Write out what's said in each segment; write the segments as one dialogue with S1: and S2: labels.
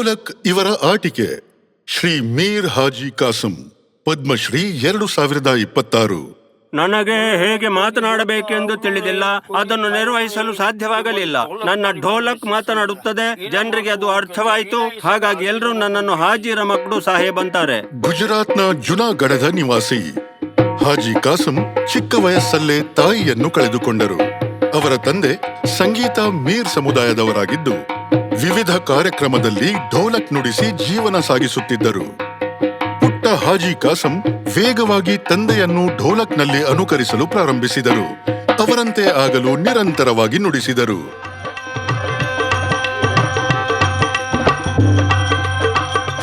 S1: ಢೋಲಕ್ ಇವರ ಆಟಿಕೆ. ಶ್ರೀ ಮೀರ್ ಹಾಜಿ ಕಾಸಂ, ಪದ್ಮಶ್ರೀ 2026.
S2: ನನಗೆ ಹೇಗೆ ಮಾತನಾಡಬೇಕೆಂದು ತಿಳಿದಿಲ್ಲ, ಅದನ್ನು ನಿರ್ವಹಿಸಲು ಸಾಧ್ಯವಾಗಲಿಲ್ಲ. ನನ್ನ ಢೋಲಕ್ ಮಾತನಾಡುತ್ತದೆ, ಜನರಿಗೆ ಅದು ಅರ್ಥವಾಯಿತು, ಹಾಗಾಗಿ ಎಲ್ಲರೂ ನನ್ನನ್ನು ಹಾಜಿ ರಮಕ್ಡು ಸಾಹೇಬ್ ಅಂತಾರೆ.
S1: ಗುಜರಾತ್ನ ಜುನಾಗಢದ ನಿವಾಸಿ ಹಾಜಿ ಕಾಸಂ ಚಿಕ್ಕ ವಯಸ್ಸಲ್ಲೇ ತಾಯಿಯನ್ನು ಕಳೆದುಕೊಂಡರು. ಅವರ ತಂದೆ ಸಂಗೀತ ಮೀರ್ ಸಮುದಾಯದವರಾಗಿದ್ದು ವಿವಿಧ ಕಾರ್ಯಕ್ರಮದಲ್ಲಿ ಢೋಲಕ್ ನುಡಿಸಿ ಜೀವನ ಸಾಗಿಸುತ್ತಿದ್ದರು. ಪುಟ್ಟ ಹಾಜಿ ಕಾಸಂ ವೇಗವಾಗಿ ತಂದೆಯನ್ನು ಢೋಲಕ್ನಲ್ಲಿ ಅನುಕರಿಸಲು ಪ್ರಾರಂಭಿಸಿದರು. ಅವರಂತೆ ಆಗಲು ನಿರಂತರವಾಗಿ ನುಡಿಸಿದರು.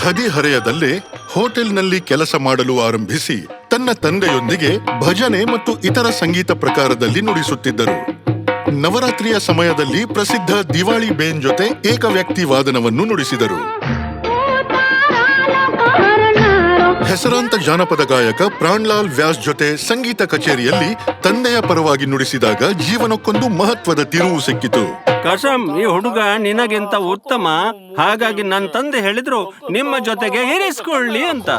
S1: ಹದಿಹರೆಯದಲ್ಲೇ ಹೋಟೆಲ್ನಲ್ಲಿ ಕೆಲಸ ಮಾಡಲು ಆರಂಭಿಸಿ ತನ್ನ ತಂದೆಯೊಂದಿಗೆ ಭಜನೆ ಮತ್ತು ಇತರ ಸಂಗೀತ ಪ್ರಕಾರದಲ್ಲಿ ನುಡಿಸುತ್ತಿದ್ದರು. ನವರಾತ್ರಿಯ ಸಮಯದಲ್ಲಿ ಪ್ರಸಿದ್ಧ ದಿವಾಳಿ ಬೇನ್ ಜೊತೆ ಏಕವ್ಯಕ್ತಿ ವಾದನವನ್ನು ನುಡಿಸಿದರು. ಹೆಸರಾಂತ ಜಾನಪದ ಗಾಯಕ ಪ್ರಾಣ್ಲಾಲ್ ವ್ಯಾಸ್ ಜೊತೆ ಸಂಗೀತ ಕಚೇರಿಯಲ್ಲಿ ತಂದೆಯ ಪರವಾಗಿ ನುಡಿಸಿದಾಗ ಜೀವನಕ್ಕೊಂದು ಮಹತ್ವದ ತಿರುವು ಸಿಕ್ಕಿತು.
S2: ಕಸಂ, ಈ ಹುಡುಗ ನಿನಗಿಂತ ಉತ್ತಮ, ಹಾಗಾಗಿ ನನ್ನ ತಂದೆ ಹೇಳಿದ್ರು ನಿಮ್ಮ ಜೊತೆಗೆ ಇರಿಸಿಕೊಳ್ಳಿ ಅಂತ.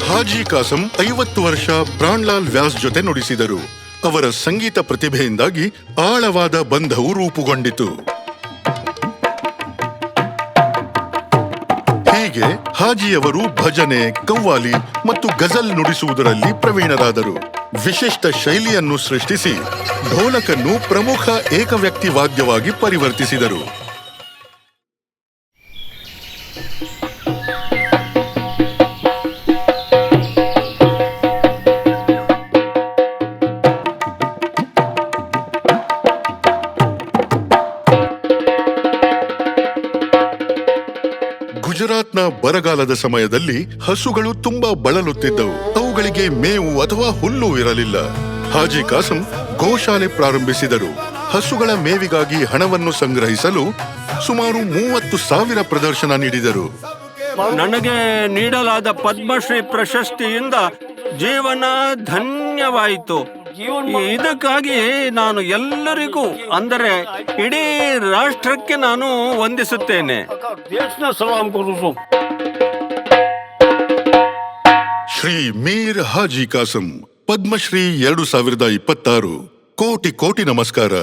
S1: ಹಾಜಿ ಕಾಸಂ 50 ವರ್ಷ ಪ್ರಾಣ್ಲಾಲ್ ವ್ಯಾಸ್ ಜೊತೆ ನುಡಿಸಿದರು. ಅವರ ಸಂಗೀತ ಪ್ರತಿಭೆಯಿಂದಾಗಿ ಆಳವಾದ ಬಂಧವು ರೂಪುಗೊಂಡಿತು. ಹೀಗೆ ಹಾಜಿಯವರು ಭಜನೆ, ಕವ್ವಾಲಿ ಮತ್ತು ಗಜಲ್ ನುಡಿಸುವುದರಲ್ಲಿ ಪ್ರವೀಣರಾದರು. ವಿಶಿಷ್ಟ ಶೈಲಿಯನ್ನು ಸೃಷ್ಟಿಸಿ ಢೋಲಕನ್ನು ಪ್ರಮುಖ ಏಕವ್ಯಕ್ತಿ ವಾದ್ಯವಾಗಿ ಪರಿವರ್ತಿಸಿದರು. ಗುಜರಾತ್ನ ಬರಗಾಲದ ಸಮಯದಲ್ಲಿ ಹಸುಗಳು ತುಂಬಾ ಬಳಲುತ್ತಿದ್ದವು. ಅವುಗಳಿಗೆ ಮೇವು ಅಥವಾ ಹುಲ್ಲು ಇರಲಿಲ್ಲ. ಹಾಜಿ ಕಾಸಂ ಗೋಶಾಲೆ ಪ್ರಾರಂಭಿಸಿದರು. ಹಸುಗಳ ಮೇವಿಗಾಗಿ ಹಣವನ್ನು ಸಂಗ್ರಹಿಸಲು ಸುಮಾರು 30,000 ಪ್ರದರ್ಶನ ನೀಡಿದರು.
S2: ನನಗೆ ನೀಡಲಾದ ಪದ್ಮಶ್ರೀ ಪ್ರಶಸ್ತಿಯಿಂದ ಜೀವನ ಧನ್ಯವಾಯಿತು. ಇದಕ್ಕಾಗಿ ನಾನು ಎಲ್ಲರಿಗೂ, ಅಂದರೆ ಇಡೀ ರಾಷ್ಟ್ರಕ್ಕೆ ನಾನು ವಂದಿಸುತ್ತೇನೆ.
S1: ಶ್ರೀ ಮೀರ್ ಹಾಜಿ ಕಾಸಂ, ಪದ್ಮಶ್ರೀ 2026. ಕೋಟಿ ಕೋಟಿ ನಮಸ್ಕಾರ.